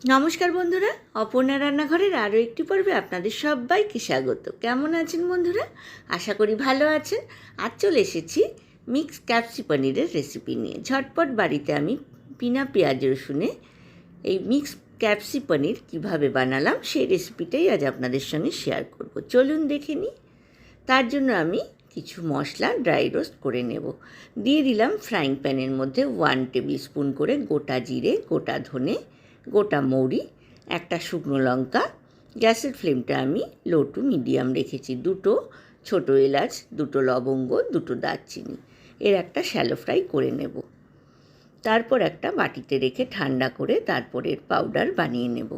নমস্কার বন্ধুরা, অপর্ণা রান্নাঘরের আরও একটি পর্বে আপনাদের সবাইকে স্বাগত। কেমন আছেন বন্ধুরা? আশা করি ভালো আছেন। আজ চলে এসেছি মিক্স ক্যাপসি পনিরের রেসিপি নিয়ে। ঝটপট বাড়িতে আমি বিনা পেঁয়াজ রসুনে এই মিক্স ক্যাপসি পনির কীভাবে বানালাম সেই রেসিপিটাই আজ আপনাদের সঙ্গে শেয়ার করব। চলুন দেখে নিই। তার জন্য আমি কিছু মশলা ড্রাই রোস্ট করে নেব। দিয়ে দিলাম ফ্রাইং প্যানের মধ্যে 1 টেবিল স্পুন করে গোটা জিরে, গোটা ধনে, গোটা মৌরি, একটা শুকনো লঙ্কা। গ্যাসের ফ্লেমটা আমি লো টু মিডিয়াম রেখেছি। 2টো ছোটো এলাচ, 2টো লবঙ্গ, 2টো দারচিনি, এর একটা শ্যালো ফ্রাই করে নেব। তারপর একটা বাটিতে রেখে ঠান্ডা করে তারপর এর পাউডার বানিয়ে নেব।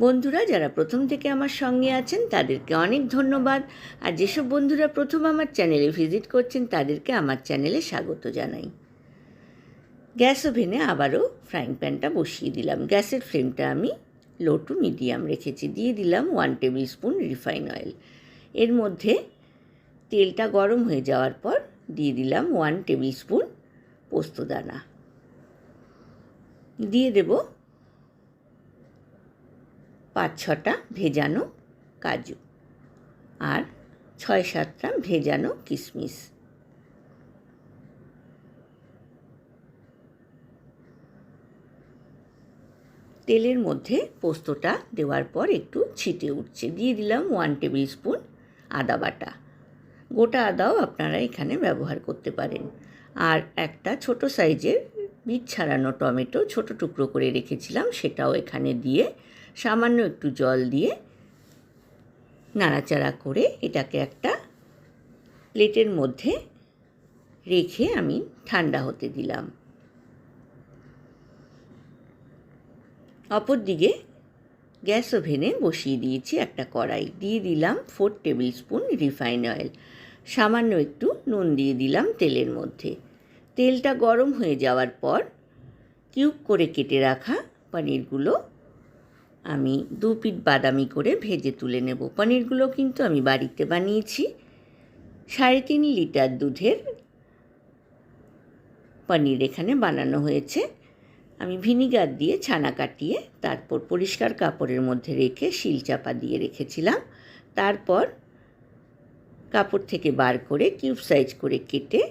বন্ধুরা যারা প্রথম থেকে আমার সঙ্গে আছেন তাদেরকে অনেক ধন্যবাদ। আর যেসব বন্ধুরা প্রথম আমার চ্যানেলে ভিজিট করছেন তাদেরকে আমার চ্যানেলে স্বাগত জানাই। গ্যাস ওভেনে আবারও ফ্রাইং প্যানটা বসিয়ে দিলাম। গ্যাসের ফ্লেমটা আমি লো টু মিডিয়াম রেখেছি। দিয়ে দিলাম 1 টেবিল স্পুন রিফাইন অয়েল। এর মধ্যে তেলটা গরম হয়ে যাওয়ার পর দিয়ে দিলাম 1 টেবিল স্পুন পোস্তদানা। দিয়ে দেব 5-6টা ভেজানো কাজু আর 6-7টা ভেজানো কিশমিশ। তেলের মধ্যে পোস্তটা দেওয়ার পর একটু ছিটে উঠছে। দিয়ে দিলাম 1 টেবিল স্পুন আদা বাটা। গোটা আদাও আপনারা এখানে ব্যবহার করতে পারেন। আর একটা ছোট সাইজের বীজ ছাড়ানো টমেটো ছোট টুকরো করে রেখেছিলাম, সেটাও এখানে দিয়ে সামান্য একটু জল দিয়ে নাড়াচাড়া করে এটাকে একটা প্লেটের মধ্যে রেখে আমি ঠান্ডা হতে দিলাম। অপরদিকে গ্যাস ওভেনে বসিয়ে দিয়েছি একটা কড়াই। দিয়ে দিলাম 4 টেবিল স্পুন রিফাইন অয়েল। সামান্য একটু নুন দিয়ে দিলাম তেলের মধ্যে। তেলটা গরম হয়ে যাওয়ার পর কিউব করে কেটে রাখা পনিরগুলো আমি 2 পিঠ বাদামি করে ভেজে তুলে নেব। পনিরগুলো কিন্তু আমি বাড়িতে বানিয়েছি। 3.5 লিটার দুধের পনির এখানে বানানো হয়েছে। আমি ভিনিগার দিয়ে ছানা কাটিয়ে তারপর পরিষ্কার কাপড়ের মধ্যে রেখে শিলচাপা দিয়ে রেখেছিলাম। তারপর কাপড় থেকে বার করে কিউব সাইজ করে কেটে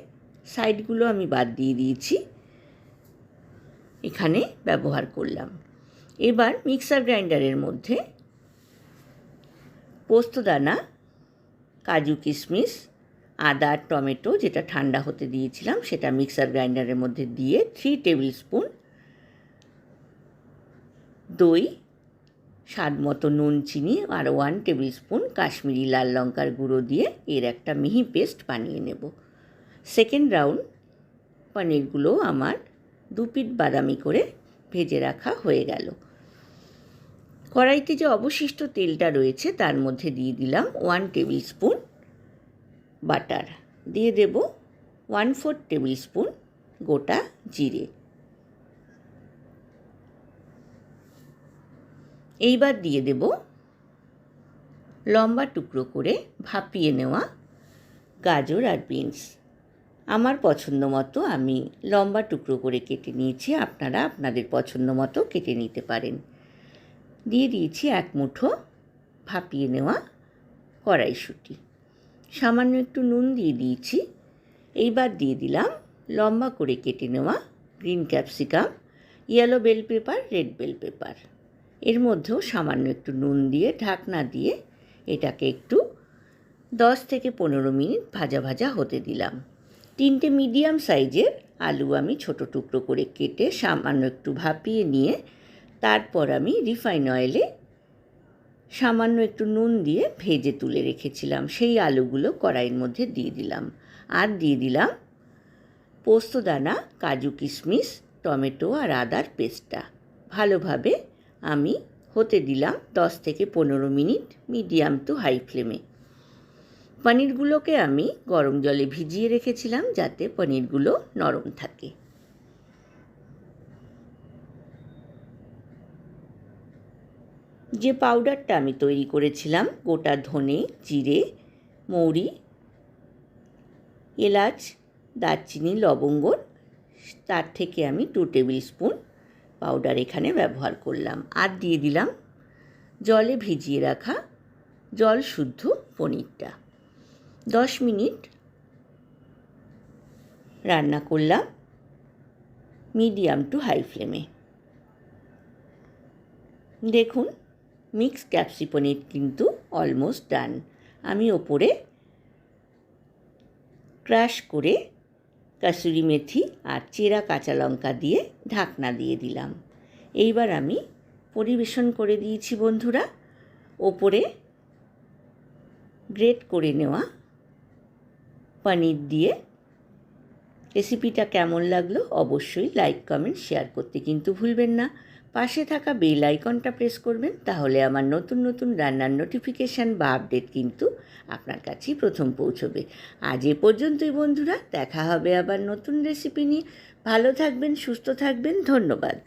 সাইডগুলো আমি বাদ দিয়ে দিয়েছি, এখানে ব্যবহার করলাম। এবার মিক্সার গ্রাইন্ডারের মধ্যে পোস্তদানা, কাজু কিশমিশ, আদা, টমেটো যেটা ঠান্ডা হতে দিয়েছিলাম সেটা মিক্সার গ্রাইন্ডারের মধ্যে দিয়ে 3 টেবিল স্পুন দই, স্বাদ মতো নুন, চিনি আর 1 টেবিল স্পুন কাশ্মীরি লাল লঙ্কার গুঁড়ো দিয়ে এর একটা মিহি পেস্ট বানিয়ে নেব। সেকেন্ড রাউন্ড পনিরগুলো আমার 2 পিঠ বাদামি করে ভেজে রাখা হয়ে গেল। কড়াইতে যে অবশিষ্ট তেলটা রয়েছে তার মধ্যে দিয়ে দিলাম 1 টেবিল স্পুন বাটার। দিয়ে দেব 1/4 টেবিল স্পুন গোটা জিরে। এইবার দিয়ে দেব লম্বা টুকরো করে ভাপিয়ে নেওয়া গাজর আর বিনস। আমার পছন্দ মতো আমি লম্বা টুকরো করে কেটে নিয়েছি, আপনারা আপনাদের পছন্দ মতো কেটে নিতে পারেন। দিয়ে দিয়েছি 1 মুঠো ভাপিয়ে নেওয়া কড়াইশুঁটি। সামান্য একটু নুন দিয়ে দিয়েছি। এইবার দিয়ে দিলাম লম্বা করে কেটে নেওয়া green capsicum, yellow bell pepper, red bell pepper. এর মধ্যেও সামান্য একটু নুন দিয়ে ঢাকনা দিয়ে এটাকে একটু 10 থেকে 15 মিনিট ভাজা ভাজা হতে দিলাম। 3টে মিডিয়াম সাইজের আলু আমি ছোট টুকরো করে কেটে সামান্য একটু ভাপিয়ে নিয়ে তারপর আমি রিফাইন অয়েলে সামান্য একটু নুন দিয়ে ভেজে তুলে রেখেছিলাম, সেই আলুগুলো কড়াইয়ের মধ্যে দিয়ে দিলাম। আর দিয়ে দিলাম পোস্তদানা, কাজু কিশমিশ, টমেটো আর আদার পেস্টটা। ভালোভাবে আমি হতে দিলাম 10 থেকে 15 মিনিট মিডিয়াম টু হাই ফ্লেমে। পনিরগুলোকে আমি গরম জলে ভিজিয়ে রেখেছিলাম যাতে পনিরগুলো নরম থাকে। যে পাউডারটা আমি তৈরি করেছিলাম গোটা ধনে, জিরে, মৌরি, এলাচ, দারচিনি, লবঙ্গ, তার থেকে আমি 2 টেবিল স্পুন পাউডার এখানে ব্যবহার করলাম। আর দিয়ে দিলাম জলে ভিজিয়ে রাখা জল শুদ্ধ পনিরটা। 10 মিনিট রান্না করলাম মিডিয়াম টু হাই ফ্লেমে। দেখুন মিক্স ক্যাপসি পনির কিন্তু অলমোস্ট ডান। আমি ওপরে ক্রাশ করে কাসুরি মেথি আর চেরা কাঁচা লঙ্কা দিয়ে ঢাকনা দিয়ে দিলাম। এইবার আমি পরিবেশন করে দিয়েছি বন্ধুরা। ওপরে গ্রেট করে নেওয়া পনির দিয়ে। রেসিপিটা কেমন লাগলো অবশ্যই লাইক কমেন্ট শেয়ার করতে কিন্তু ভুলবেন না। পাশে থাকা বেল আইকনটা প্রেস করবেন, তাহলে আমার নতুন নতুন রান্নার নোটিফিকেশান বা আপডেট কিন্তু আপনার কাছেই প্রথম পৌঁছবে। আজ এ পর্যন্তই বন্ধুরা, দেখা হবে আবার নতুন রেসিপি নিয়ে। ভালো থাকবেন, সুস্থ থাকবেন, ধন্যবাদ।